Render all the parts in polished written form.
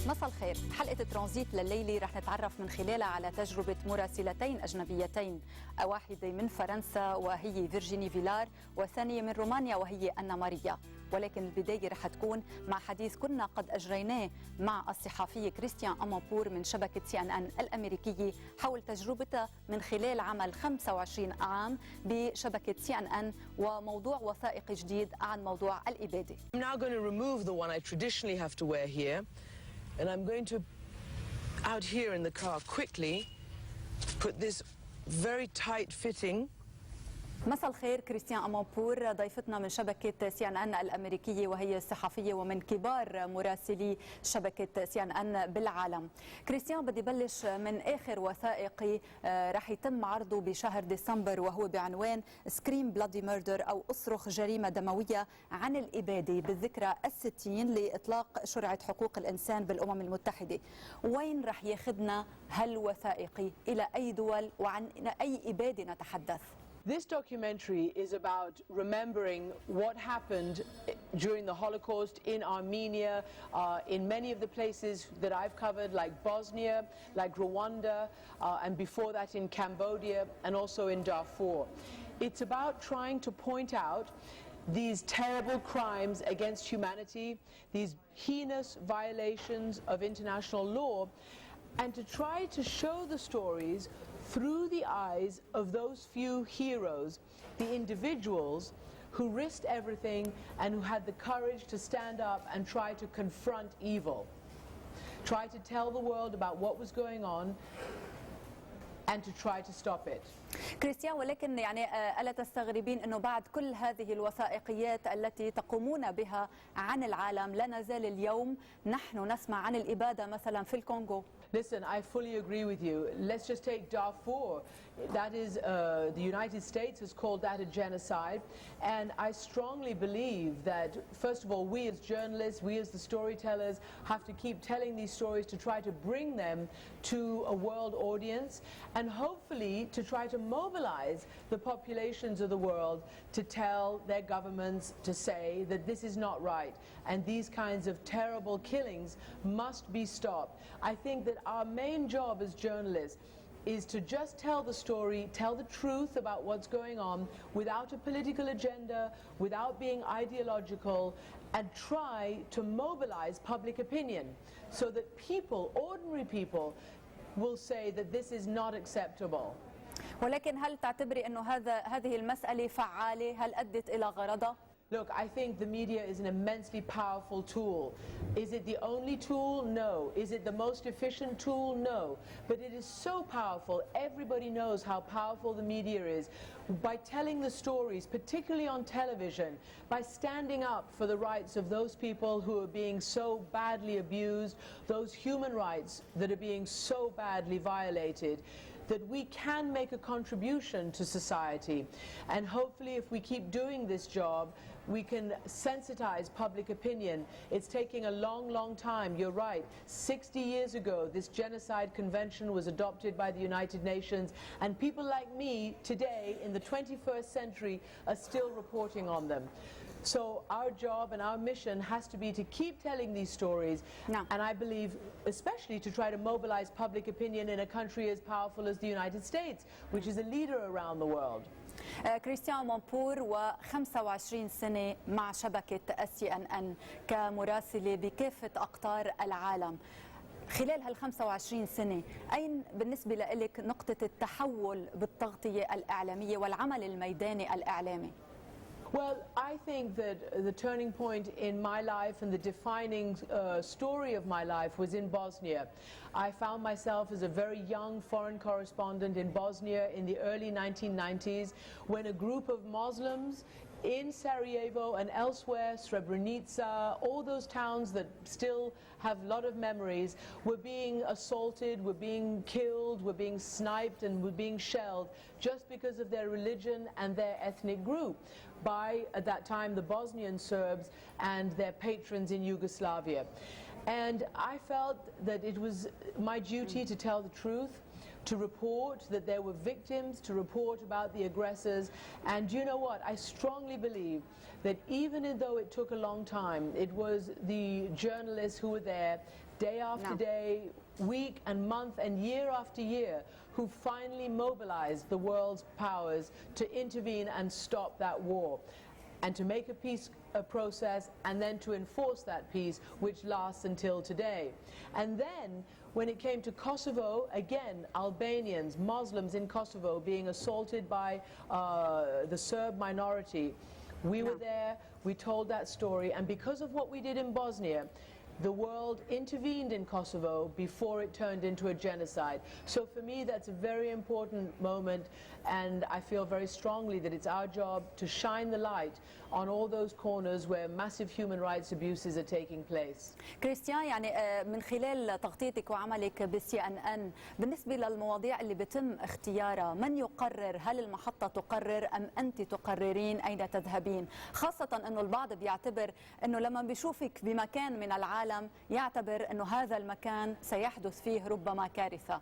مساء الخير. حلقة ترانزيت لليلة رح نتعرف من خلالها على تجربة مراسلتين أجنبيتين، واحدة من فرنسا وهي فيرجيني فيلار، والثانية من رومانيا وهي أنا ماريا. ولكن البداية رح تكون مع حديث كنا قد أجريناه مع الصحفي كريستيان أمامبور من شبكة CNN الأمريكية حول تجربته من خلال عمل 25 عام بشبكة CNN وموضوع وثائقي جديد عن موضوع الإبادة. I'm now going to remove the one I traditionally have to wear here, and I'm going to, out here in the car, quickly put this very tight-fitting. مساء الخير. كريستيان أمامبور ضيفتنا من شبكة CNN الأمريكية، وهي صحفية ومن كبار مراسلي شبكة CNN بالعالم. كريستيان، بدي بلش من آخر وثائقي رح يتم عرضه بشهر ديسمبر، وهو بعنوان سكريم بلادي ميردر أو أصرخ جريمة دموية، عن الإبادة بالذكرى ال60 لإطلاق شرعة حقوق الإنسان بالأمم المتحدة. وين رح ياخذنا هالوثائقي؟ إلى أي دول وعن أي إبادة نتحدث؟ This documentary is about remembering what happened during the Holocaust in Armenia, in many of the places that I've covered, like Bosnia, like Rwanda, and before that in Cambodia, and also in Darfur. It's about trying to point out these terrible crimes against humanity, these heinous violations of international law, and to try to show the stories through the eyes of those few heroes, the individuals who risked everything and who had the courage to stand up and try to confront evil, try to tell the world about what was going on and to try to stop it. كريستيان، ولكن يعني ألا تستغربين أنه بعد كل هذه الوثائقيات التي تقومون بها عن العالم لا نزال اليوم نحن نسمع عن الإبادة مثلا في الكونغو؟ Listen, I fully agree with you. Let's just take Darfur. That is, the United States has called that a genocide. And I strongly believe that, first of all, we as journalists, we as the storytellers, have to keep telling these stories to try to bring them to a world audience, and hopefully to try to mobilize the populations of the world to tell their governments, to say that this is not right and these kinds of terrible killings must be stopped. I think that our main job as journalists is to just tell the story, tell the truth about what's going on without a political agenda, without being ideological, and try to mobilize public opinion so that people, ordinary people, will say that this is not acceptable. ولكن هل تعتبري أنه هذه المسألة فعالة؟ هل أدت إلى غرضها؟ Look, I think the media is an immensely powerful tool. Is it the only tool? No. Is it the most efficient tool? No. But it is so powerful. Everybody knows how powerful the media is. By telling the stories, particularly on television, by standing up for the rights of those people who are being so badly abused, those human rights that are being so badly violated, that we can make a contribution to society. And hopefully if we keep doing this job, we can sensitize public opinion. It's taking a long, long time. You're right. 60 years ago, this genocide convention was adopted by the United Nations, and people like me today in the 21st century are still reporting on them. So our job and our mission has to be to keep telling these stories, and I believe especially to try to mobilize public opinion in a country as powerful as the United States, which is a leader around the world. كريستيان أمامبور، و25 سنة مع شبكة CNN كمراسلة بكافة أقطار العالم. خلال هال25 سنة أين بالنسبة لك نقطة التحول بالتغطية الإعلامية والعمل الميداني الإعلامي؟ Well, I think that the turning point in my life and the defining story of my life was in Bosnia. I found myself as a very young foreign correspondent in Bosnia in the early 1990s when a group of Muslims in Sarajevo and elsewhere, Srebrenica, all those towns that still have a lot of memories, were being assaulted, were being killed, were being sniped and were being shelled just because of their religion and their ethnic group by, at that time, the Bosnian Serbs and their patrons in Yugoslavia. And I felt that it was my duty to tell the truth, to report that there were victims, to report about the aggressors. And you know what? I strongly believe that even though it took a long time, it was the journalists who were there day after day, week and month and year after year, who finally mobilized the world's powers to intervene and stop that war and to make a peace process and then to enforce that peace, which lasts until today. And then when it came to Kosovo, again, Albanians, Muslims in Kosovo being assaulted by the Serb minority, we were there, we told that story, and because of what we did in Bosnia, the world intervened in Kosovo before it turned into a genocide. So for me, that's a very important moment, and I feel very strongly that it's our job to shine the light on all those corners where massive human rights abuses are taking place. كريستيان، يعني من خلال تغطيتك وعملك بالCNN بالنسبة للمواضيع اللي بتم اختيارها، من يقرر؟ هل المحطة تقرر أم أنت تقررين أين تذهبين؟ خاصة أنه البعض بيعتبر أنه لما بيشوفك بمكان من العالم يعتبر أنه هذا المكان سيحدث فيه ربما كارثة.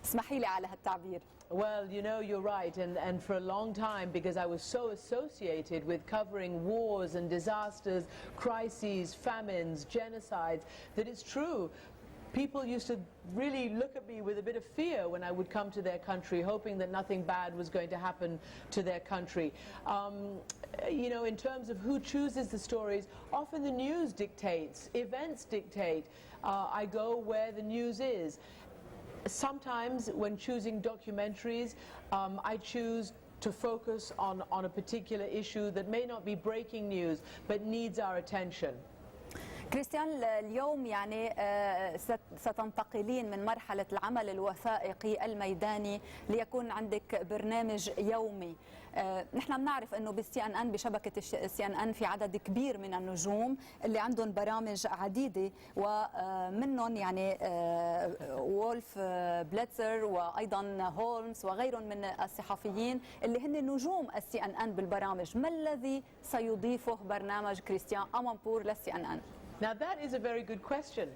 اسمحي لي على هالتعبير. Well, you know, you're right, and for a long time, because I was so associated with covering wars and disasters, crises, famines, genocides, that it's true. People used to really look at me with a bit of fear when I would come to their country, hoping that nothing bad was going to happen to their country. You know, in terms of who chooses the stories, often the news dictates, events dictate. I go where the news is. Sometimes when choosing documentaries, I choose to focus on a particular issue that may not be breaking news, but needs our attention. كريستيان، اليوم يعني ستنتقلين من مرحلة العمل الوثائقي الميداني ليكون عندك برنامج يومي. نحن بنعرف انه بالCNN بشبكة الCNN في عدد كبير من النجوم اللي عندهم برامج عديدة، ومنهم يعني وولف بليتزر وايضا هولمز وغيرهم من الصحفيين اللي هن نجوم الCNN بالبرامج. ما الذي سيضيفه برنامج كريستيان أمانبور للCNN؟ Now that is a very good question.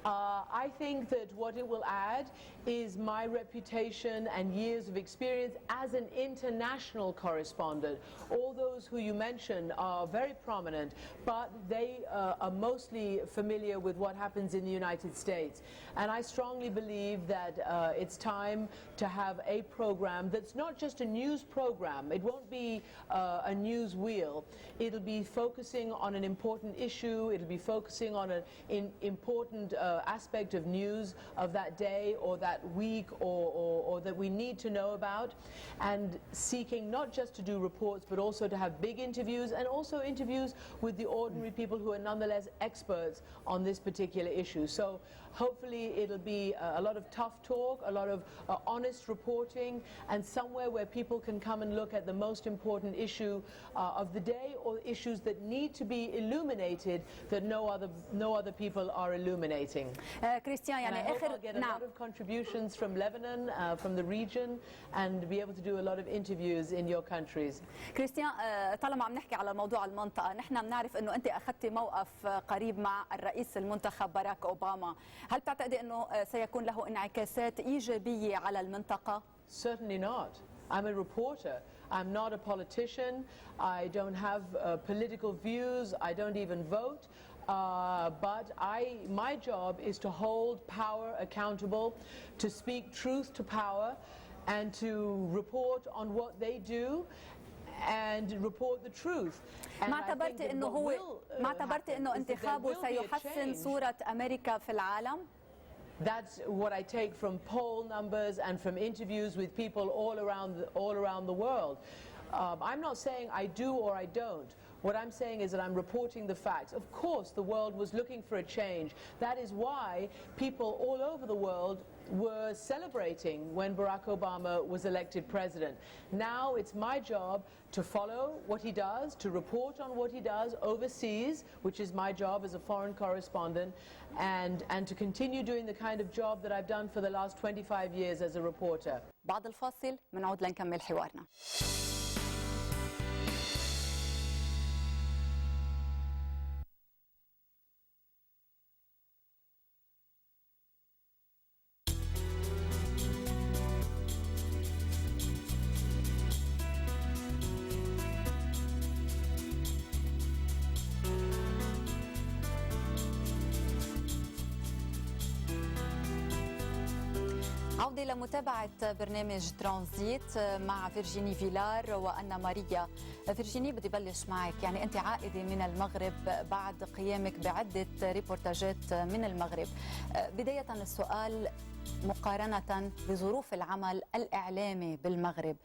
I think that what it will add is my reputation and years of experience as an international correspondent. All those who you mentioned are very prominent, but they are mostly familiar with what happens in the United States. And I strongly believe that it's time to have a program that's not just a news program. It won't be a news wheel. It'll be focusing on an important issue. It'll be focusing on an important aspect of news of that day or that week or that we need to know about, and seeking not just to do reports but also to have big interviews and also interviews with the ordinary people who are nonetheless experts on this particular issue. So hopefully it'll be a lot of tough talk, a lot of honest reporting, and somewhere where people can come and look at the most important issue of the day or issues that need to be illuminated that no other people are illuminating. كريستيان، يعني I hope آخر I'll get a lot of contributions from Lebanon, from the region, and be able to do a lot of interviews in your countries. كريستيان، طالما عم نحكي على موضوع المنطقة، نحن بنعرف انه انت اخذتي موقف قريب مع الرئيس المنتخب باراك اوباما، هل بتعتقدي انه سيكون له انعكاسات ايجابية على المنطقة؟ Certainly not. I'm a reporter. I'm not a politician. I don't have political views. I don't even vote. But my job is to hold power accountable, to speak truth to power, and to report on what they do and report the truth. ما اعتبرتي انه انتخابه سيحسن صورة امريكا في العالم؟ That's what I take from poll numbers and from interviews with people all around the world. I'm not saying I do or I don't. What I'm saying is that I'm reporting the facts. Of course, the world was looking for a change. That is why people all over the world were celebrating when Barack Obama was elected president. Now it's my job to follow what he does, to report on what he does overseas, which is my job as a foreign correspondent, and to continue doing the kind of job that I've done for the last 25 years as a reporter. بعد الفاصل منعود لنكمل حوارنا. عودة لمتابعة برنامج ترانزيت مع فيرجيني فيلار وأنا ماريا. فيرجيني بدي بلش معك، يعني أنت عائدة من المغرب بعد قيامك بعدة ريبورتاجات من المغرب. بداية السؤال مقارنة بظروف العمل الإعلامي بالمغرب،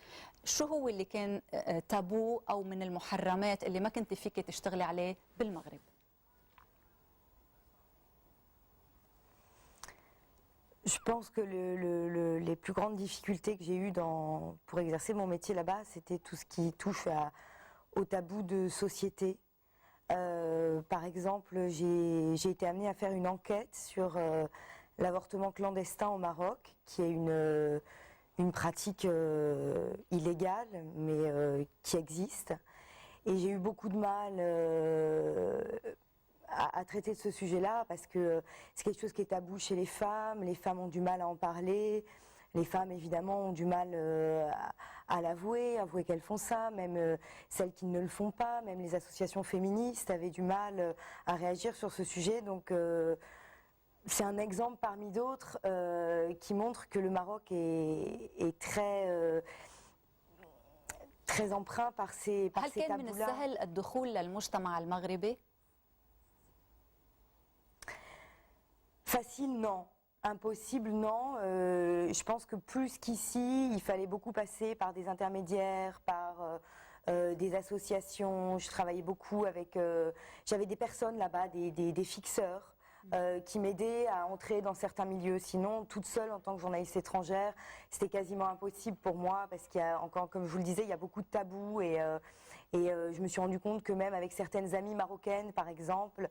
شو هو اللي كان تابو أو من المحرمات اللي ما كنت فيك تشتغلي عليه بالمغرب؟ Je pense que les plus grandes difficultés que j'ai eues pour exercer mon métier là-bas, c'était tout ce qui touche au tabou de société. Par exemple, j'ai été amenée à faire une enquête sur l'avortement clandestin au Maroc, qui est une pratique illégale, mais qui existe. Et j'ai eu beaucoup de mal à traiter de ce sujet-là, parce que c'est quelque chose qui est tabou chez les femmes ont du mal à en parler, les femmes évidemment ont du mal à l'avouer, avouer qu'elles font ça, même celles qui ne le font pas, même les associations féministes avaient du mal à réagir sur ce sujet, donc c'est un exemple parmi d'autres qui montre que le Maroc est très empreint par ces tabous-là. هل كان من السهل الدخول للمجتمع المغربي؟ Facile, non. Impossible, non. Je pense que plus qu'ici, il fallait beaucoup passer par des intermédiaires, par des associations. Je travaillais beaucoup avec... j'avais des personnes là-bas, des fixeurs, qui m'aidaient à entrer dans certains milieux. Sinon, toute seule en tant que journaliste étrangère, c'était quasiment impossible pour moi, parce qu'il y a encore, comme je vous le disais, il y a beaucoup de tabous et je me suis rendu compte que même avec certaines amies marocaines, par exemple,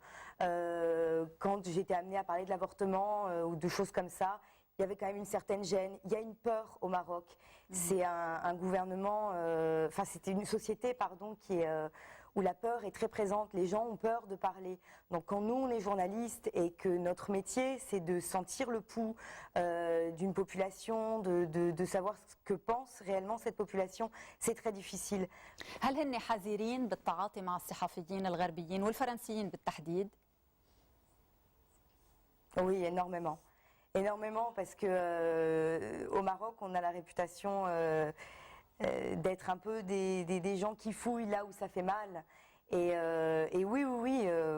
quand j'étais amenée à parler de l'avortement ou de choses comme ça, il y avait quand même une certaine gêne. Il y a une peur au Maroc. C'est un gouvernement, enfin c'était une société, pardon, où la peur est très présente. Les gens ont peur de parler. Donc quand nous, on est journalistes et que notre métier, c'est de sentir le pouls d'une population, de savoir ce que pense réellement cette population, c'est très difficile. هل هن حذرين بالتعاطي مع الصحفيين الغربيين والفرنسيين بالتحديد؟ Oui, énormément. Énormément, parce que au Maroc, on a la réputation d'être un peu des gens qui fouillent là où ça fait mal. Et oui,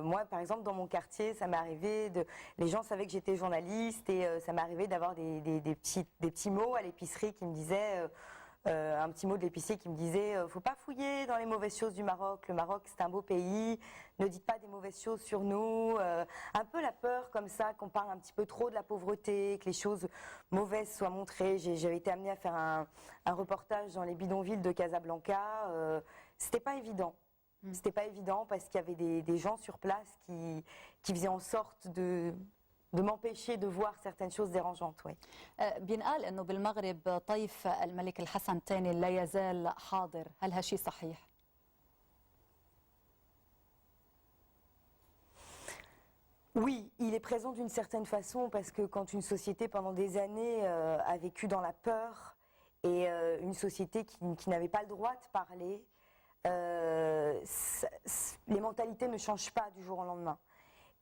moi par exemple dans mon quartier, ça m'est arrivé, les gens savaient que j'étais journaliste et ça m'est arrivé d'avoir des petits mots à l'épicerie qui me disaient, un petit mot de l'épicier qui me disait faut pas fouiller dans les mauvaises choses du Maroc, le Maroc c'est un beau pays, ne dites pas des mauvaises choses sur nous, un peu la peur comme ça qu'on parle un petit peu trop de la pauvreté, que les choses mauvaises soient montrées. J'avais été amenée à faire un reportage dans les bidonvilles de Casablanca, c'était pas évident. C'était pas évident parce qu'il y avait des gens sur place qui faisaient en sorte de m'empêcher de voir certaines choses dérangeantes. Oui. بينقال انه بالمغرب طيف الملك الحسن الثاني لا يزال حاضر، هل هالشيء صحيح؟ Oui, il est présent d'une certaine façon parce que quand une société pendant des années a vécu dans la peur et une société qui n'avait pas le droit de parler, les mentalités ne changent pas du jour au lendemain.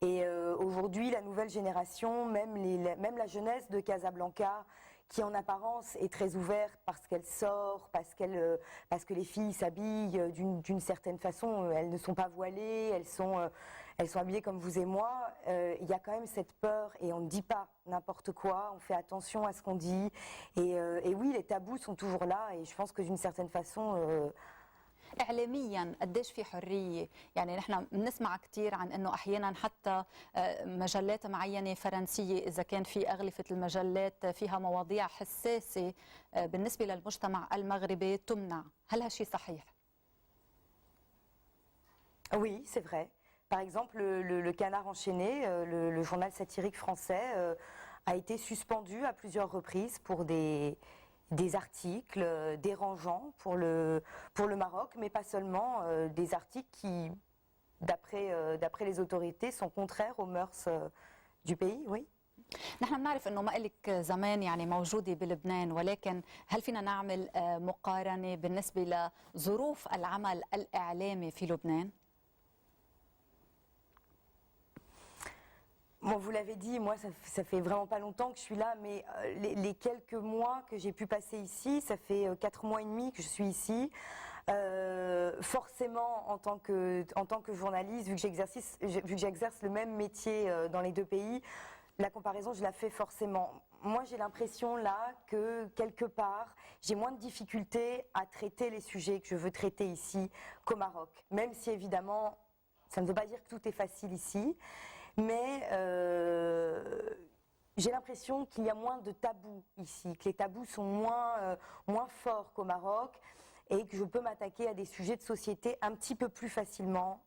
Et aujourd'hui, la nouvelle génération, même la jeunesse de Casablanca, qui en apparence est très ouverte parce qu'elle sort, parce que les filles s'habillent d'une certaine façon, elles ne sont pas voilées, elles sont habillées comme vous et moi, il y a quand même cette peur et on ne dit pas n'importe quoi, on fait attention à ce qu'on dit. Et oui, les tabous sont toujours là et je pense que d'une certaine façon... إعلاميا قديش في حرية؟ يعني نحن بنسمع كثير عن أنه أحيانا حتى مجلات معينة فرنسية إذا كان في أغلفة المجلات فيها مواضيع حساسة بالنسبة للمجتمع المغربي تمنع، هل هالشيء صحيح؟ Oui, c'est vrai. Par exemple, le Canard enchaîné, le journal satirique français, a été suspendu à plusieurs reprises pour des articles dérangeants pour le Maroc, mais pas seulement, des articles qui, d'après les autorités, sont contraires aux mœurs du pays, oui. نحن بنعرف انه ما إلك زمان يعني موجوده بلبنان، ولكن هل فينا نعمل مقارنه بالنسبه لظروف العمل الاعلامي في لبنان؟ Bon, vous l'avez dit, moi ça fait vraiment pas longtemps que je suis là, mais les quelques mois que j'ai pu passer ici, ça fait 4 mois et demi que je suis ici. Forcément, en tant que journaliste, vu que j'exerce le même métier dans les deux pays, la comparaison, je la fais forcément. Moi, j'ai l'impression là que quelque part, j'ai moins de difficultés à traiter les sujets que je veux traiter ici qu'au Maroc. Même si évidemment, ça ne veut pas dire que tout est facile ici. Mais j'ai l'impression qu'il y a moins de tabous ici, que les tabous sont moins forts qu'au Maroc et que je peux m'attaquer à des sujets de société un petit peu plus facilement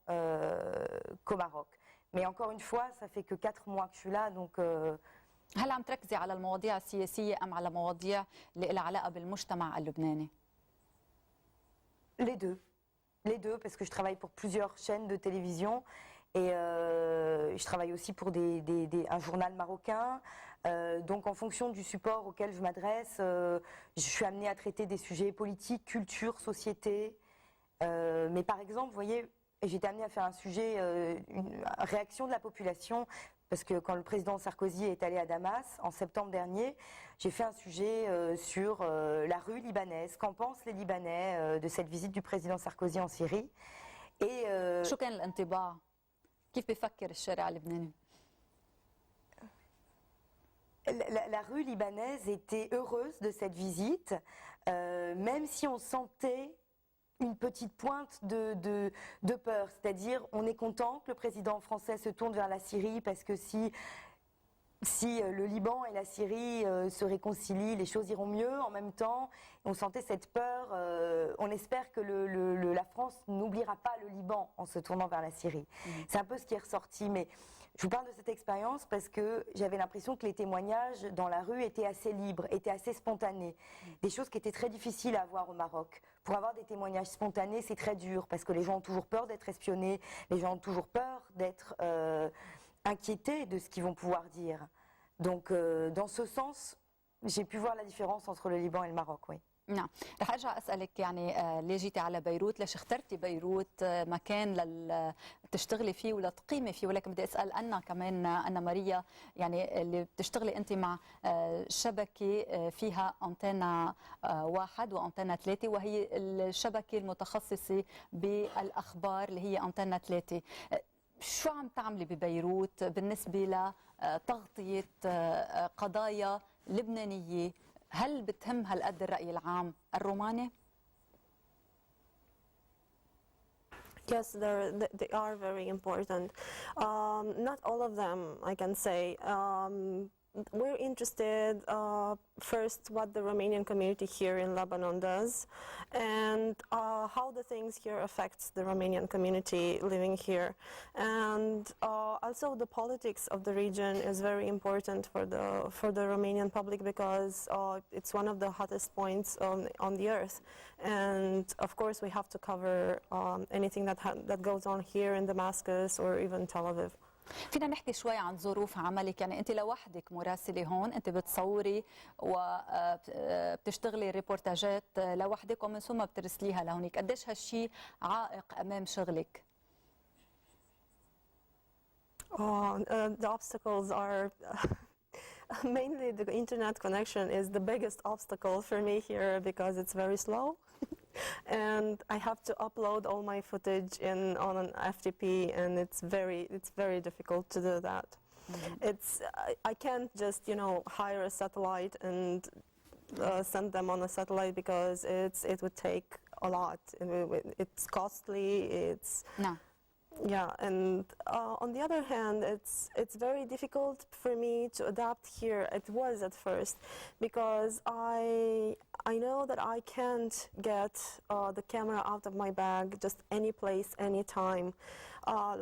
qu'au Maroc. Mais encore une fois, ça fait que 4 mois que je suis là, donc... هل عم تركزي على المواضيع السياسية أم على مواضيع اللي لها علاقة بالمجتمع اللبناني؟ Les deux, parce que je travaille pour plusieurs chaînes de télévision. Et je travaille aussi pour un journal marocain. Donc en fonction du support auquel je m'adresse, je suis amenée à traiter des sujets politiques, culture, société. Mais par exemple, vous voyez, j'étais amenée à faire un sujet, une réaction de la population, parce que quand le président Sarkozy est allé à Damas en septembre dernier, j'ai fait un sujet sur la rue libanaise. Qu'en pensent les Libanais de cette visite du président Sarkozy en Syrie? Et شو كان الانطباع؟ كيف بفكر الشارع اللبناني؟ La rue libanaise était heureuse de cette visite, même si on sentait une petite pointe de peur. C'est-à-dire, on est content que le président français se tourne vers la Syrie parce que si le Liban et la Syrie se réconcilient, les choses iront mieux. En même temps, on sentait cette peur. On espère que la France n'oubliera pas le Liban en se tournant vers la Syrie. C'est un peu ce qui est ressorti. Mais je vous parle de cette expérience parce que j'avais l'impression que les témoignages dans la rue étaient assez libres, étaient assez spontanés. Des choses qui étaient très difficiles à avoir au Maroc. Pour avoir des témoignages spontanés, c'est très dur parce que les gens ont toujours peur d'être espionnés, les gens ont toujours peur d'être... inquiétés de ce qu'ils vont pouvoir dire. Donc, dans ce sens, j'ai pu voir la différence entre le Liban et le Maroc, oui. نعم، رح ارجع اسالك يعني ليه جيتي على بيروت؟ ليش اخترتي بيروت مكان تشتغلي فيه ولا تقيمي فيه؟ ولكن بدي اسال أنا كمان، أنا ماريا، يعني اللي بتشتغلي انت مع شبكه فيها انتنا 1 وانتنا 3، وهي الشبكه المتخصصه بالاخبار اللي هي انتنا 3. شو عم تعملي ببيروت بالنسبة لتغطية قضايا لبنانية؟ هل بتهم هالقد الرأي العام الروماني؟ Yes, they are very important. Not all of them, I can say. We're interested first what the Romanian community here in Lebanon does and how the things here affects the Romanian community living here. And also the politics of the region is very important for the Romanian public because it's one of the hottest points on the earth. And of course we have to cover anything that goes on here in Damascus or even Tel Aviv. فينا نحكي شوي عن ظروف عملك؟ يعني أنت لوحدك مراسلة هون، أنت بتصوري وبتشتغلي ريبورتاجات لوحدك ومن ثم بترسليها لهونيك، قديش هالشي عائق أمام شغلك؟ The obstacles are mainly the internet connection is the biggest obstacle for me here because it's very slow. And I have to upload all my footage on an FTP, and it's very difficult to do that. I can't just hire a satellite and send them on a satellite because it would take a lot. It's costly. نعم. Yeah, and on the other hand, it's very difficult for me to adapt here. It was at first because I know that I can't get the camera out of my bag just any place, anytime,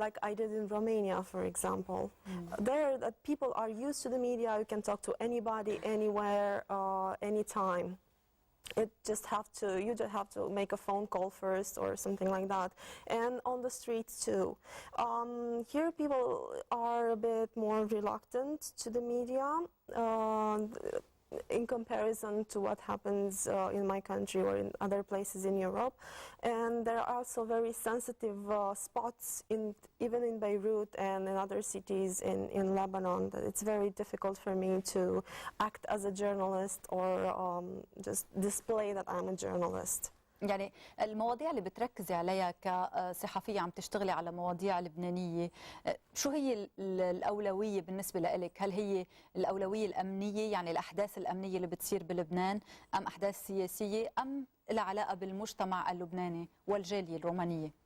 like I did in Romania, for example. There, that people are used to the media. You can talk to anybody, anywhere, anytime. You just have to make a phone call first or something like that, and on the streets too. Here people are a bit more reluctant to the media in comparison to what happens in my country or in other places in Europe. And there are also very sensitive spots even in Beirut and in other cities in Lebanon that it's very difficult for me to act as a journalist or just display that I'm a journalist. يعني المواضيع اللي بتركزي عليها كصحفية عم تشتغلي على مواضيع لبنانية، شو هي الأولوية بالنسبة لك؟ هل هي الأولوية الأمنية، يعني الأحداث الأمنية اللي بتصير بلبنان، أم أحداث سياسية، أم لها علاقة بالمجتمع اللبناني والجالية الرومانية؟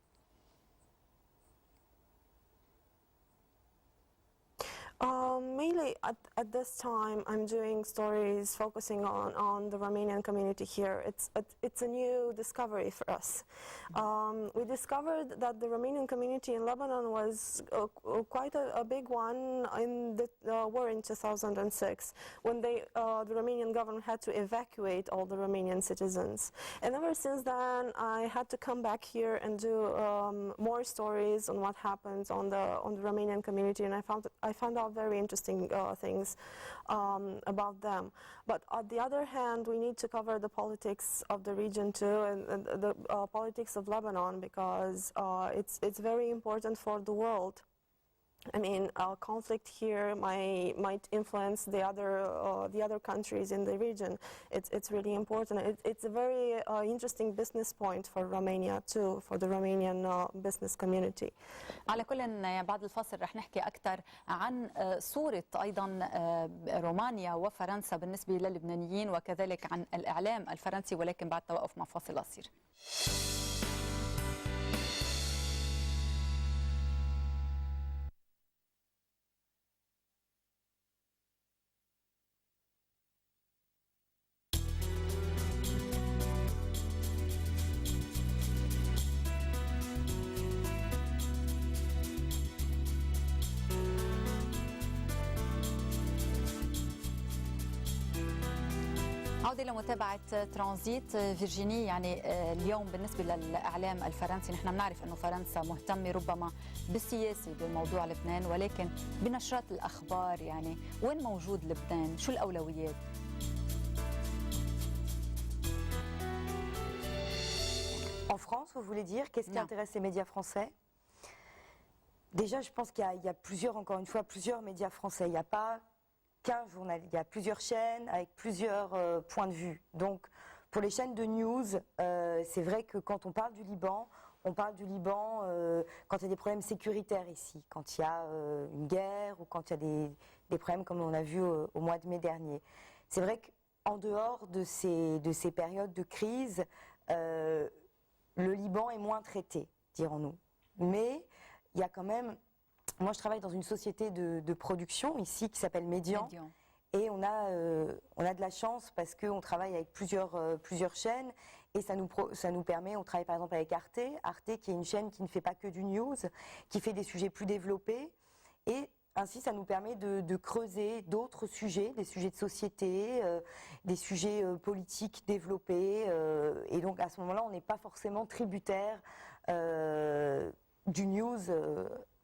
Mainly at this time, I'm doing stories focusing on the Romanian community here. It's a new discovery for us. We discovered that the Romanian community in Lebanon was quite a big one in the war in 2006, when the Romanian government had to evacuate all the Romanian citizens. And ever since then, I had to come back here and do more stories on what happens on the Romanian community, and I found out very interesting things about them. But on the other hand, we need to cover the politics of the region too, and the politics of Lebanon, because it's very important for the world. I mean, conflict here might influence the other countries in the region. It's really important. It's a very interesting business point for Romania too, for the Romanian business community. على كل بعد الفاصل رح نحكي أكثر عن صورة أيضا رومانيا وفرنسا بالنسبة للبنانيين، وكذلك عن الإعلام الفرنسي، ولكن بعد توقف مع فاصل قصير. عودة لمتابعة ترانزيت فيرجيني. يعني اليوم بالنسبة للإعلام الفرنسي نحن بنعرف أنه فرنسا مهتمة ربما بالسياسي بموضوع لبنان، ولكن بنشرات الأخبار يعني وين موجود لبنان؟ شو الأولويات؟ En France, vous voulez dire, qu'est-ce qui intéresse les médias français? Déjà, je pense qu'il y a plusieurs, encore une fois, plusieurs médias français. Il n'y a pas qu'un journal, il y a plusieurs chaînes avec plusieurs points de vue. Donc, pour les chaînes de news, c'est vrai que quand on parle du Liban, quand il y a des problèmes sécuritaires ici, quand il y a une guerre ou quand il y a des problèmes comme on a vu au mois de mai dernier. C'est vrai qu'en dehors de ces périodes de crise, le Liban est moins traité, dirons-nous. Mais il y a quand même... Moi, je travaille dans une société de production ici qui s'appelle Médian. Et on a de la chance parce qu'on travaille avec plusieurs chaînes et ça nous permet, on travaille par exemple avec Arte qui est une chaîne qui ne fait pas que du news, qui fait des sujets plus développés, et ainsi ça nous permet de creuser d'autres sujets, des sujets de société, des sujets politiques développés, et donc à ce moment-là on n'est pas forcément tributaire du news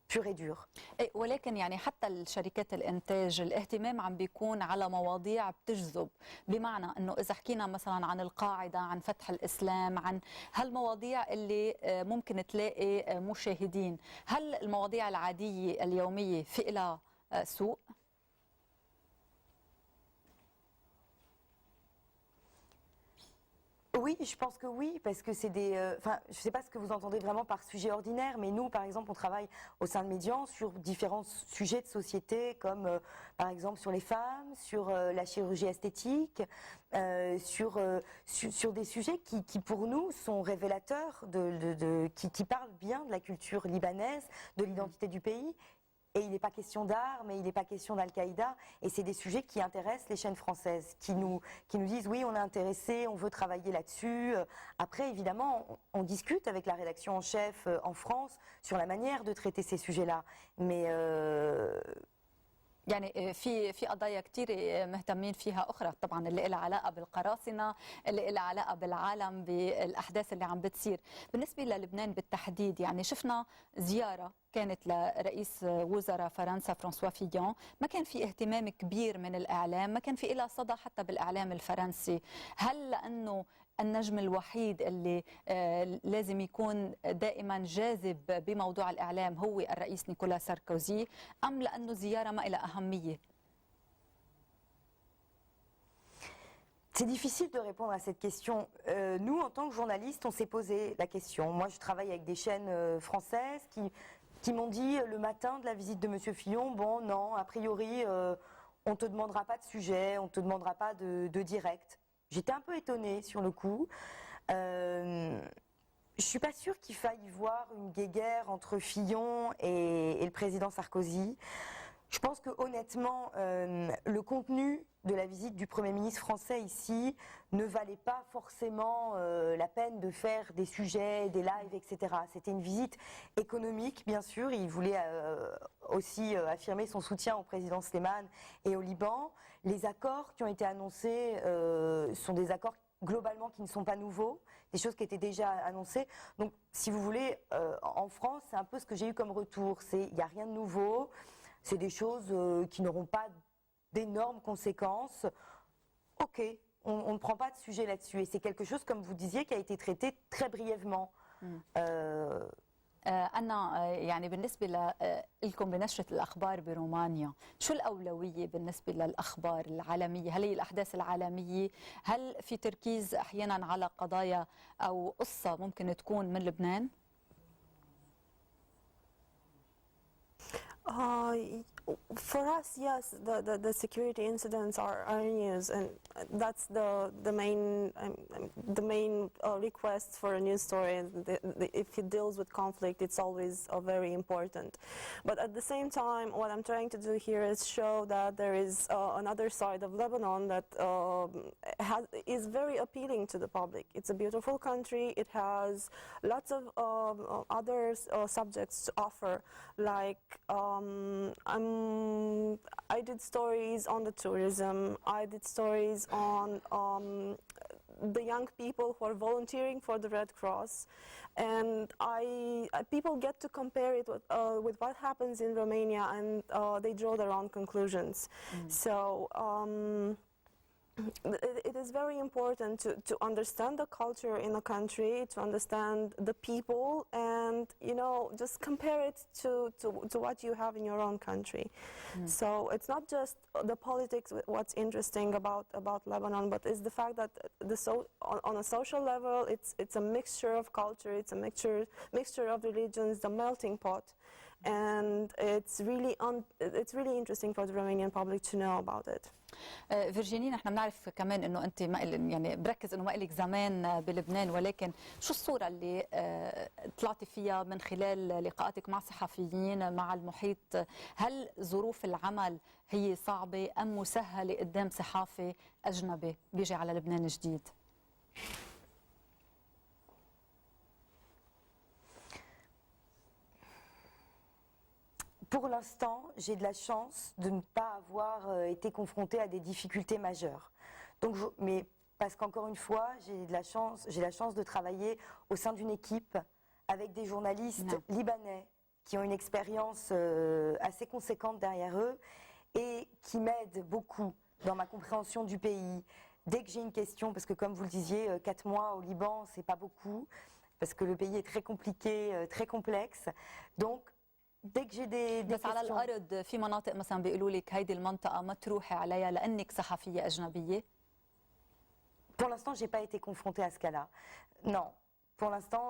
pur et dur. ولكن يعني حتى الشركات الانتاج الاهتمام عم بيكون على مواضيع بتجذب، بمعنى انه اذا حكينا مثلا عن القاعده، عن فتح الاسلام، عن هالمواضيع اللي ممكن تلاقي مشاهدين، هل المواضيع العاديه اليوميه في لها سوق؟ Oui, je pense que oui, parce que c'est des... Enfin, je ne sais pas ce que vous entendez vraiment par sujet ordinaire, mais nous, par exemple, on travaille au sein de Médian sur différents sujets de société, comme par exemple sur les femmes, sur la chirurgie esthétique, sur des sujets qui, pour nous, sont révélateurs, qui parlent bien de la culture libanaise, de l'identité du pays. Et il n'est pas question d'armes, et il n'est pas question d'Al-Qaïda. Et c'est des sujets qui intéressent les chaînes françaises, qui nous disent oui, on est intéressé, on veut travailler là-dessus. Après, évidemment, on discute avec la rédaction en chef en France sur la manière de traiter ces sujets-là. Mais يعني في قضايا كثير مهتمين فيها اخرى طبعا اللي لها علاقه بالقراصنه، اللي لها علاقه بالعالم، بالاحداث اللي عم بتصير. بالنسبه للبنان بالتحديد يعني شفنا زياره كانت لرئيس وزراء فرنسا فرانسوا فيون، ما كان في اهتمام كبير من الاعلام، ما كان في لها صدى حتى بالاعلام الفرنسي. هل لانه النجم الوحيد اللي لازم يكون دائما جاذب بموضوع الإعلام هو الرئيس نيكولا ساركوزي، أم لأنه زيارة ما لها أهمية؟ C'est difficile de répondre à cette question. Nous, en tant que journalistes, on s'est posé la question. Moi, je travaille avec des chaînes françaises qui m'ont dit le matin de la visite de M. Fillon, bon, non, a priori, on ne te demandera pas de sujet, on ne te demandera pas de direct. J'étais un peu étonnée sur le coup. Je ne suis pas sûre qu'il faille voir une guéguerre entre Fillon et le président Sarkozy. Je pense que honnêtement, le contenu de la visite du Premier ministre français ici ne valait pas forcément la peine de faire des sujets, des lives, etc. C'était une visite économique, bien sûr. Il voulait aussi affirmer son soutien au président Slimane et au Liban. Les accords qui ont été annoncés sont des accords globalement qui ne sont pas nouveaux, des choses qui étaient déjà annoncées. Donc, si vous voulez, en France, c'est un peu ce que j'ai eu comme retour. Il n'y a rien de nouveau. C'est des choses qui n'auront pas d'énormes conséquences. Ok, on ne prend pas de sujet là-dessus. Et c'est quelque chose, comme vous disiez, qui a été traité très brièvement. أنا يعني بالنسبة لكم بنشرة الأخبار برومانيا، شو الأولوية بالنسبة للأخبار العالمية؟ هل هي الأحداث العالمية؟ هل في تركيز أحيانا على قضايا أو قصة ممكن تكون من لبنان؟ For us, yes, the security incidents are news, and that's the main request for a news story. If it deals with conflict, it's always very important. But at the same time, what I'm trying to do here is show that there is another side of Lebanon that is very appealing to the public. It's a beautiful country. It has lots of other subjects to offer, like I did stories on the tourism. I did stories on the young people who are volunteering for the Red Cross, and people get to compare it with what happens in Romania, and they draw their own conclusions. So it is very important to understand the culture in a country, to understand the people, and just compare it to what you have in your own country. So it's not just the politics what's interesting about Lebanon, but it's the fact that on a social level it's a mixture of culture, it's a mixture of religions, the melting pot, and it's really interesting for the Romanian public to know about it. فيرجيني نحن بنعرف كمان انه انت يعني بركز انه ما لك زمان بلبنان، ولكن شو الصوره اللي طلعتي فيها من خلال لقاءاتك مع صحفيين مع المحيط؟ هل ظروف العمل هي صعبه ام مسهله قدام صحافي اجنبي بيجي على لبنان جديد؟ Pour l'instant, j'ai de la chance de ne pas avoir été confrontée à des difficultés majeures. Donc, mais parce qu'encore une fois, j'ai la chance de travailler au sein d'une équipe avec des journalistes libanais qui ont une expérience assez conséquente derrière eux et qui m'aident beaucoup dans ma compréhension du pays. Dès que j'ai une question, parce que comme vous le disiez, 4 mois au Liban, c'est pas beaucoup, parce que le pays est très compliqué, très complexe. Donc, dès que j'ai des بس على questions... الارض في مناطق مثلا بيقولوا لك هيدي المنطقه ما تروحي عليها لانك صحفيه اجنبيه؟ Pour l'instant, j'ai pas été confrontée à ce cas-là. Non. Pour l'instant,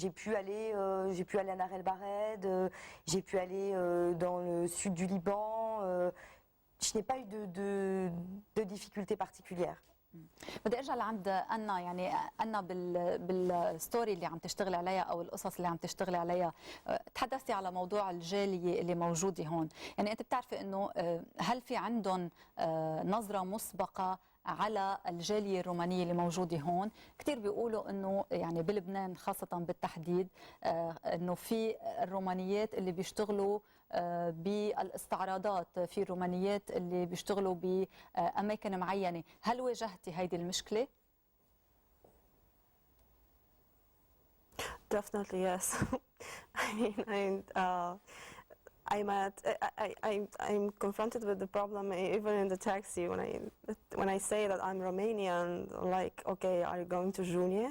j'ai pu aller à Nar El Bared, j'ai pu aller dans le sud du Liban. Je n'ai pas eu de difficultés particulières. بدي ارجع لعند أنا، يعني أنا بالستوري اللي عم تشتغلي عليها او القصص اللي عم تشتغلي عليها تحدثتي على موضوع الجاليه اللي موجوده هون، يعني انت بتعرفي انه هل في عندهم نظره مسبقه على الجاليه الرومانيه اللي موجوده هون؟ كثير بيقولوا انه يعني بلبنان خاصه بالتحديد انه في الرومانيات اللي بيشتغلوا بالاستعراضات، في رومانيات اللي بيشتغلوا بأماكن معينة، هل واجهتي هيدي المشكلة؟ Definitely yes. I'm confronted with the problem even in the taxi when I say that I'm Romanian. Like, okay, are you going to Junie?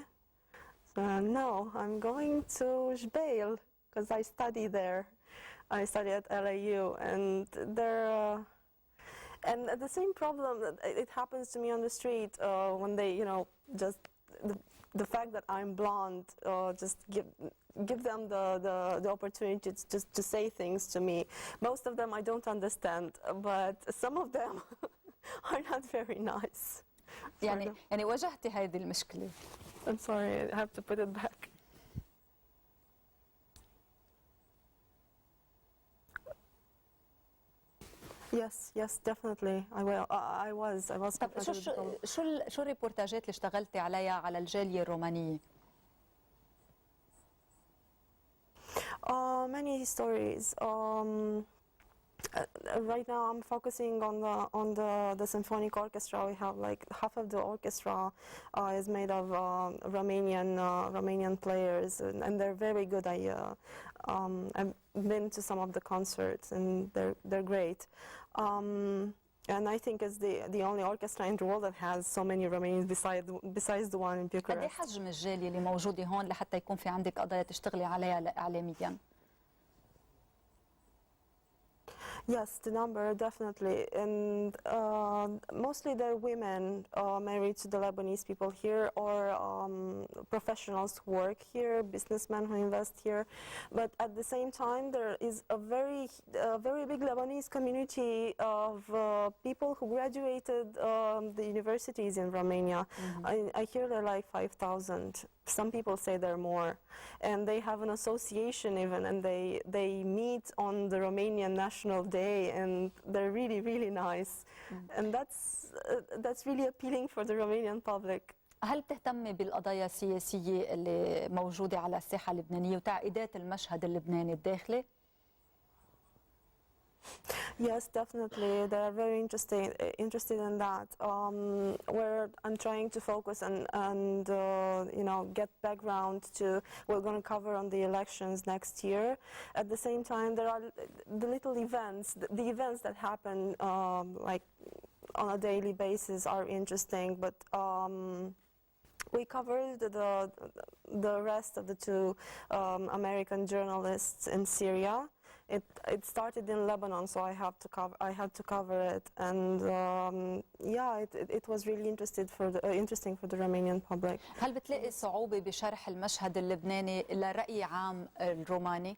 No, I'm going to Jbeil because I study there. I study at LAU, and and the same problem it happens to me on the street when they, just the fact that I'm blonde, just give them the opportunity to say things to me. Most of them I don't understand, but some of them are not very nice. يعني واجهتي هذه المشكلة. I'm sorry, I have to put it back. Yes, definitely. I was. طب شو الريبورتاجات اللي اشتغلتي عليها على الجالية الرومانية؟ Many stories. Right now, I'm focusing on the symphonic orchestra. We have like half of the orchestra is made of Romanian players, and they're very good. I've been to some of the concerts, and they're great. And I think it's the only orchestra in the world that has so many Romanians besides the one in Bucharest. قد ايه حجم الجالية اللي موجودة هون لحتى يكون في عندك قضايا تشتغلي عليها إعلاميا؟ Yes, the number definitely, and mostly they're women married to the Lebanese people here, or professionals who work here, businessmen who invest here. But at the same time, there is a very big Lebanese community of people who graduated the universities in Romania. I hear they're like 5,000. Some people say they're more, and they have an association even, and they meet on the Romanian National Day, and they're really, really nice, and that's really appealing for the Romanian public. هل بتهتمي بالقضايا السياسية اللي موجودة على الساحة اللبنانية وتعقيدات المشهد اللبناني الداخلي؟ Yes, definitely. They are very interested in that. Where I'm trying to focus and get background to we're going to cover on the elections next year. At the same time, there are the little events, the events that happen like on a daily basis are interesting, but. We covered the rest of the two American journalists in Syria. It started in Lebanon, so I had to cover it, and it was really interesting for the Romanian public. هل بتلاقي صعوبة بشرح المشهد اللبناني لرأي عام الروماني؟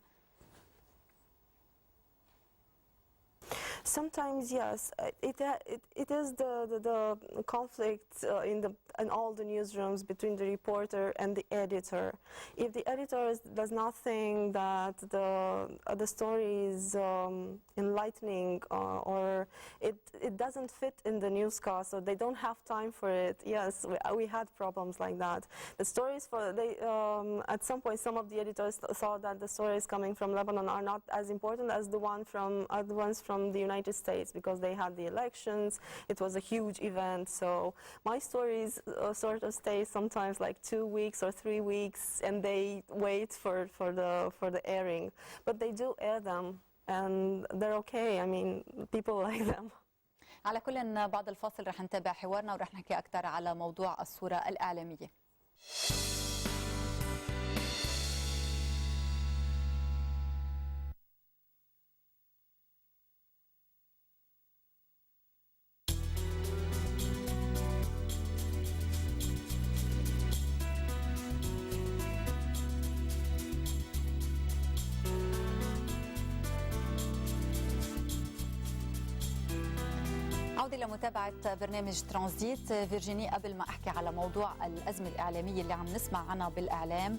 Sometimes yes, it is the conflict in all the newsrooms between the reporter and the editor. If the editor does not think that the story is enlightening or it doesn't fit in the newscast, or they don't have time for it, yes, we had problems like that. The stories at some point some of the editors saw that the stories coming from Lebanon are not as important as the ones from the United States, because they had the elections. It was a huge event, so my stories sort of stay sometimes like 2 weeks or 3 weeks, and they wait for the airing. But they do air them, and they're okay. I mean, people like them. على كل بعد الفاصل رح نتابع حوارنا ورح نحكي أكثر على موضوع الصورة الإعلامية. العودة لمتابعة برنامج ترانزيت. فيرجيني، قبل ما أحكي على موضوع الأزمة الإعلامية اللي عم نسمع عنها بالإعلام،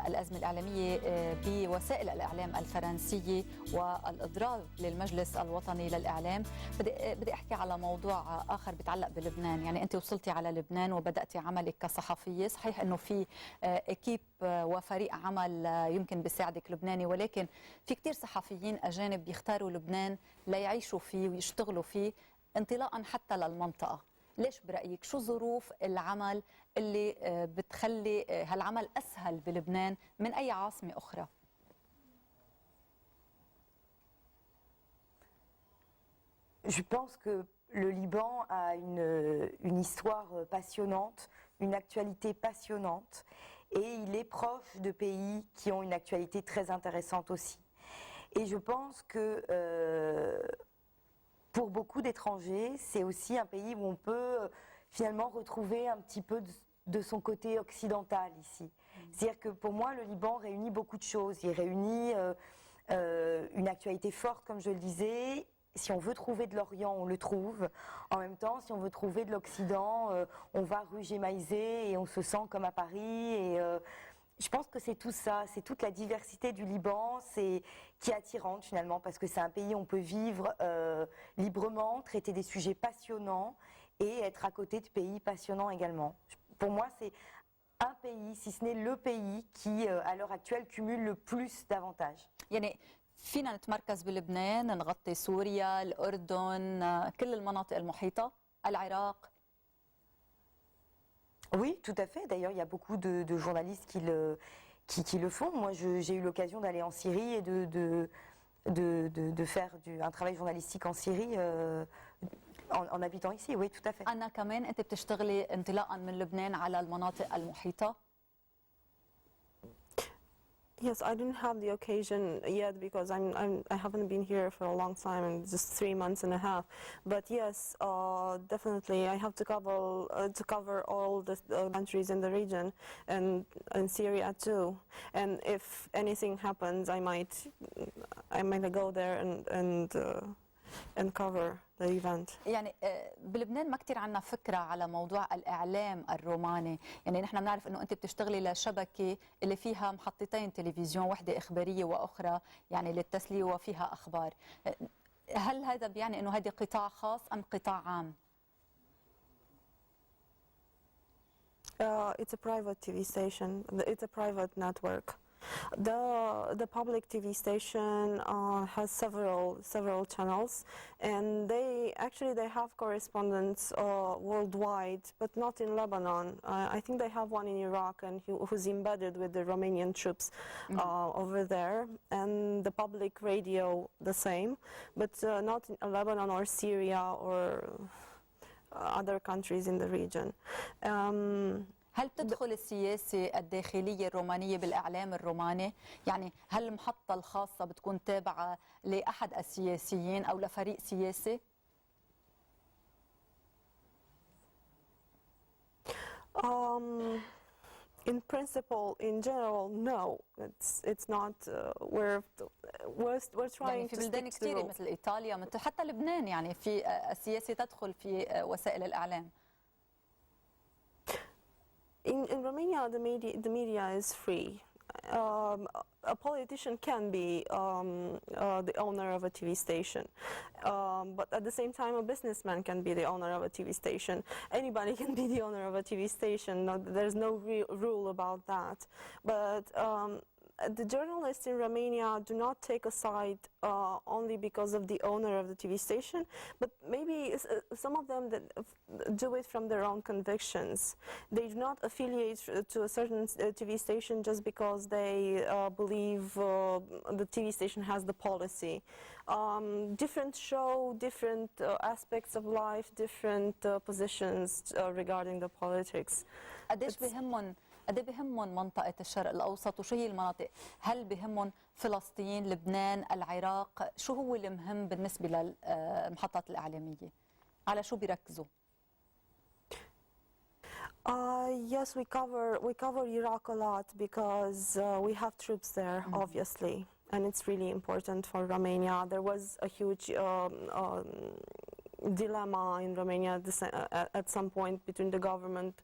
الأزمة الإعلامية بوسائل الإعلام الفرنسية والإضراب للمجلس الوطني للإعلام، بدي أحكي على موضوع آخر بيتعلق بلبنان. يعني أنت وصلتي على لبنان وبدأتي عملك كصحفية، صحيح أنه في إكيب وفريق عمل يمكن بيساعدك لبناني، ولكن في كتير صحفيين أجانب بيختاروا لبنان ليعيشوا فيه ويشتغلوا فيه انطلاقا حتى للمنطقة. ليش برأيك؟ شو ظروف العمل اللي بتخلي هالعمل أسهل بلبنان من أي عاصمة أخرى؟ Je pense que le Liban a une histoire passionnante, une actualité passionnante, et il est proche de pays qui ont une actualité très intéressante aussi. Et je pense que pour beaucoup d'étrangers, c'est aussi un pays où on peut finalement retrouver un petit peu de son côté occidental ici. C'est-à-dire que pour moi, le Liban réunit beaucoup de choses. Il réunit une actualité forte, comme je le disais. Si on veut trouver de l'Orient, on le trouve. En même temps, si on veut trouver de l'Occident, on va rue Gémaïzé et on se sent comme à Paris. Et je pense que c'est tout ça, c'est toute la diversité du Liban qui est attirante finalement, parce que c'est un pays où on peut vivre librement, traiter des sujets passionnants et être à côté de pays passionnants également. Pour moi, c'est un pays, si ce n'est le pays, qui à l'heure actuelle cumule le plus d'avantages. يعني فينا نتمركز بلبنان، نغطي سوريا، الأردن، كل المناطق المحيطة، العراق. Oui, tout à fait. D'ailleurs, il y a beaucoup de journalistes qui le font. Moi, j'ai eu l'occasion d'aller en Syrie et de faire un travail journalistique en Syrie en habitant ici. Oui, tout à fait. أنا كمان أنت بتشتغلي انطلاقا من لبنان على المناطق المحيطة؟ Yes, I didn't have the occasion yet because I haven't been here for a long time, and just 3 months and a half. But yes, definitely I have to cover all the countries in the region and Syria too. And if anything happens, I might go there and cover the event. يعني بلبنان ما كتير عنا فكرة على موضوع الإعلام الروماني. يعني نحن بنعرف أنه أنت بتشتغلي لشبكة اللي فيها محطتين تلفزيون، واحدة إخبارية وأخرى يعني للتسلية وفيها أخبار. هل هذا بيعني أنه هذا قطاع خاص أم قطاع عام؟ It's a private TV station. It's a private network. The public TV station has several channels, and they have correspondents worldwide, but not in Lebanon. I think they have one in Iraq, and who's embedded with the Romanian troops over there, and the public radio the same, but not in Lebanon or Syria or other countries in the region. هل تدخل السياسة الداخلية الرومانية بالإعلام الروماني؟ يعني هل المحطة الخاصة بتكون تابعة لأحد السياسيين أو لفريق سياسي؟ In principle, in general, no. It's not. We're trying يعني في to بلدان stick to the كثيرة rules. مثل إيطاليا، مثل حتى لبنان، يعني في السياسة تدخل في وسائل الإعلام. In Romania, the media is free. A politician can be the owner of a TV station, but at the same time, a businessman can be the owner of a TV station. Anybody can be the owner of a TV station. No, there's no rule about that. But the journalists in Romania do not take a side only because of the owner of the TV station, but maybe some of them that do it from their own convictions. They do not affiliate to a certain TV station just because they believe the TV station has the policy. Different show, different aspects of life, different positions regarding the politics. قد ايه بهمهم منطقة الشرق الأوسط، وشو هي المناطق؟ هل بهمهم فلسطين، لبنان، العراق؟ شو هو المهم بالنسبة للمحطات الإعلامية؟ على شو بيركزوا؟ Yes, we cover Iraq a lot because we have troops there, obviously, and it's really important for Romania. There was a huge dilemma in Romania at some point between the government,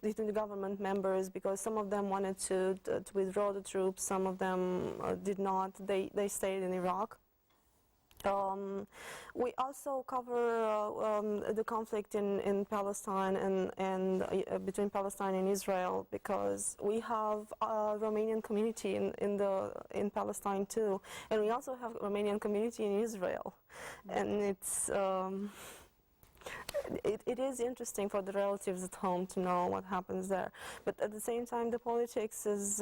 between the government members, because some of them wanted to withdraw the troops, some of them did not. They stayed in Iraq. We also cover the conflict in Palestine and between Palestine and Israel, because we have a Romanian community in Palestine too, and we also have a Romanian community in Israel, and it is interesting for the relatives at home to know what happens there, but at the same time the politics is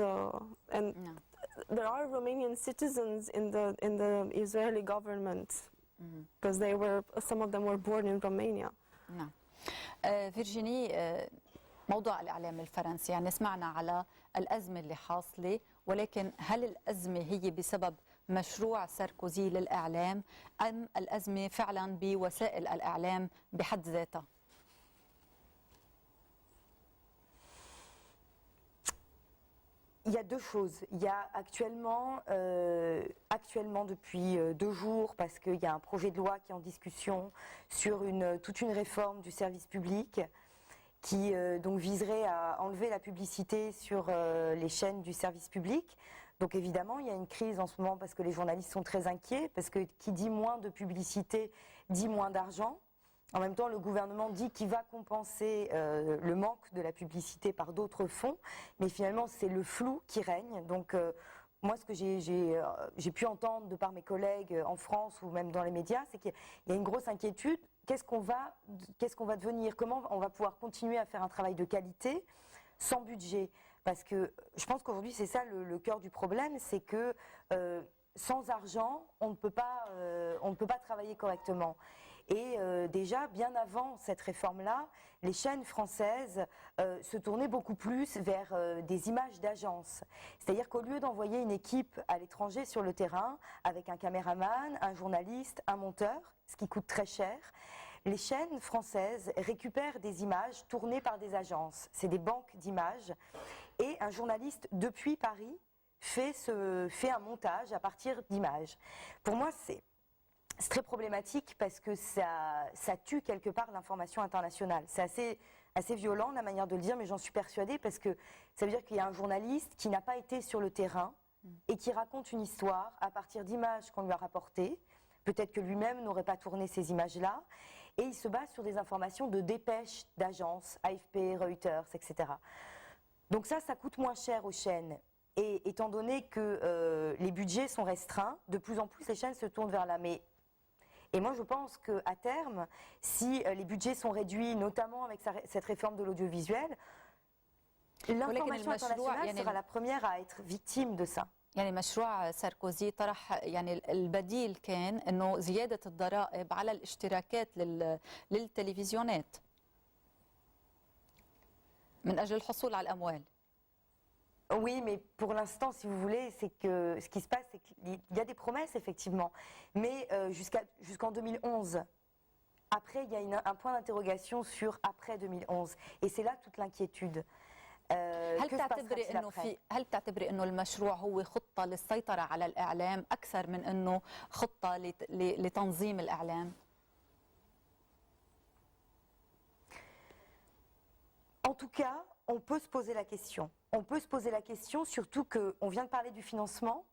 there are Romanian citizens in the Israeli government, because some of them were born in Romania. نعم. فيرجيني، موضوع الإعلام الفرنسي، يعني سمعنا على الأزمة اللي حاصلة، ولكن هل الأزمة هي بسبب مشروع ساركوزي للإعلام أم الأزمة فعلا بوسائل الإعلام بحد ذاتها؟ Il y a deux choses. Il y a actuellement depuis 2 jours, parce qu'il y a un projet de loi qui est en discussion sur toute une réforme du service public qui donc viserait à enlever la publicité sur les chaînes du service public. Donc évidemment, il y a une crise en ce moment parce que les journalistes sont très inquiets, parce que qui dit moins de publicité dit moins d'argent. En même temps, le gouvernement dit qu'il va compenser le manque de la publicité par d'autres fonds, mais finalement, c'est le flou qui règne. Donc, moi, ce que j'ai pu entendre de par mes collègues en France ou même dans les médias, c'est qu'il y a une grosse inquiétude. Qu'est-ce qu'on va devenir? Comment on va pouvoir continuer à faire un travail de qualité sans budget? Parce que je pense qu'aujourd'hui, c'est ça le cœur du problème, c'est que sans argent, on ne peut pas travailler correctement. Et déjà, bien avant cette réforme-là, les chaînes françaises se tournaient beaucoup plus vers des images d'agence. C'est-à-dire qu'au lieu d'envoyer une équipe à l'étranger sur le terrain, avec un caméraman, un journaliste, un monteur, ce qui coûte très cher, les chaînes françaises récupèrent des images tournées par des agences. C'est des banques d'images. Et un journaliste depuis Paris fait un montage à partir d'images. Pour moi, c'est très problématique parce que ça tue quelque part l'information internationale. C'est assez violent la manière de le dire, mais j'en suis persuadée parce que ça veut dire qu'il y a un journaliste qui n'a pas été sur le terrain et qui raconte une histoire à partir d'images qu'on lui a rapportées. Peut-être que lui-même n'aurait pas tourné ces images-là. Et il se base sur des informations de dépêches d'agences, AFP, Reuters, etc. Donc ça coûte moins cher aux chaînes. Et étant donné que les budgets sont restreints, de plus en plus les chaînes se tournent vers là. Et moi, je pense qu'à terme, si les budgets sont réduits, notamment avec cette réforme de l'audiovisuel, l'information internationale sera la première à être victime de ça. يعني مشروع ساركوزي طرح يعني البديل كان انه زياده الضرائب على الاشتراكات للتلفزيونات من اجل الحصول على الاموال. Oui, mais pour l'instant, si vous voulez, c'est que ce qui se passe, c'est qu'il y a des promesses, effectivement. Mais jusqu'en 2011, après, il y a un point d'interrogation sur après 2011. Et c'est là toute l'inquiétude. هل تعتبري انه المشروع هو خطه للسيطره على الاعلام اكثر من انه خطه لتنظيم الاعلام؟ En tout cas, on peut se poser la question. On peut se poser la question, surtout qu'on vient de parler du financement,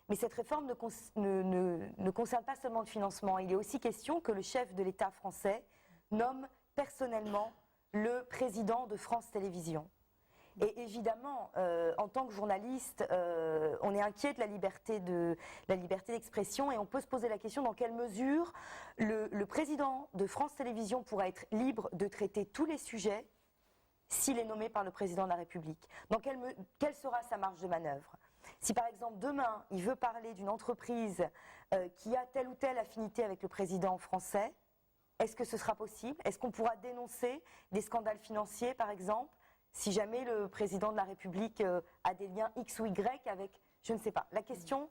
mais cette réforme ne concerne pas seulement le financement. Il est aussi question que le chef de l'État français nomme personnellement le président de France Télévisions. Et évidemment, en tant que journaliste, on est inquiet de la liberté d'expression et on peut se poser la question dans quelle mesure le président de France Télévisions pourra être libre de traiter tous les sujets s'il est nommé par le président de la République. Quelle sera sa marge de manœuvre? Si par exemple demain il veut parler d'une entreprise qui a telle ou telle affinité avec le président français, est-ce que ce sera possible? Est-ce qu'on pourra dénoncer des scandales financiers par exemple, si jamais le président de la République a des liens X ou Y avec, je ne sais pas. La question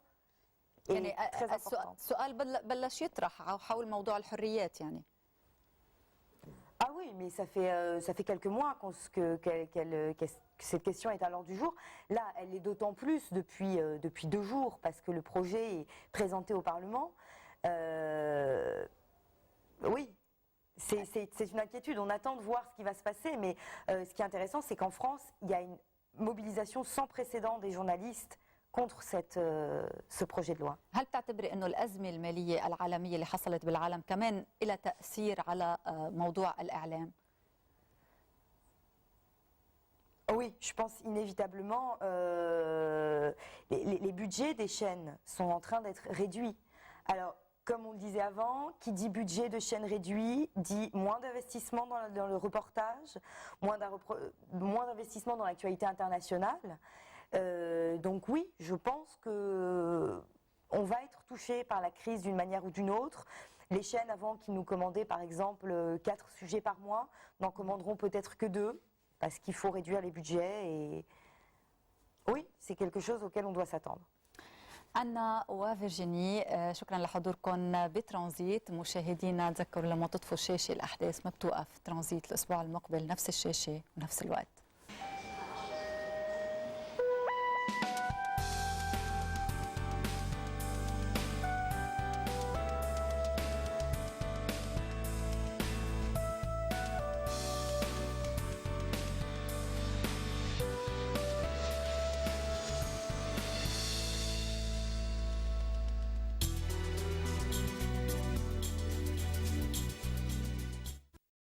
est très importante. السؤال بلش يطرح حول موضوع الحريات يعني. Ah oui, mais ça fait quelques mois que cette question est à l'ordre du jour. Là, elle est d'autant plus depuis 2 jours parce que le projet est présenté au Parlement. oui, c'est une inquiétude. On attend de voir ce qui va se passer, mais ce qui est intéressant, c'est qu'en France, il y a une mobilisation sans précédent des journalistes contre ce projet de loi. هل بتعتبري أنه الأزمة المالية العالمية اللي حصلت بالعالم كمان لها تأثير على موضوع الإعلام؟ Oui, je pense inévitablement, les budgets des chaînes sont en train d'être réduits. Alors, comme on le disait avant, qui dit budget de chaîne réduit dit moins d'investissement dans le reportage, moins d'investissement dans l'actualité internationale. Donc oui, je pense que on va être touché par la crise d'une manière ou d'une autre. Les chaînes avant qui nous commandaient par exemple 4 sujets par mois n'en commanderont peut-être que 2 parce qu'il faut réduire les budgets et oui, c'est quelque chose auquel on doit s'attendre. أنا وفيرجيني شكرا لحضوركم بترانزيت. مشاهدينا تذكروا لما تطفوا الشاشة الأحداث ما بتوقف. ترانزيت الأسبوع المقبل نفس الشاشة ونفس الوقت.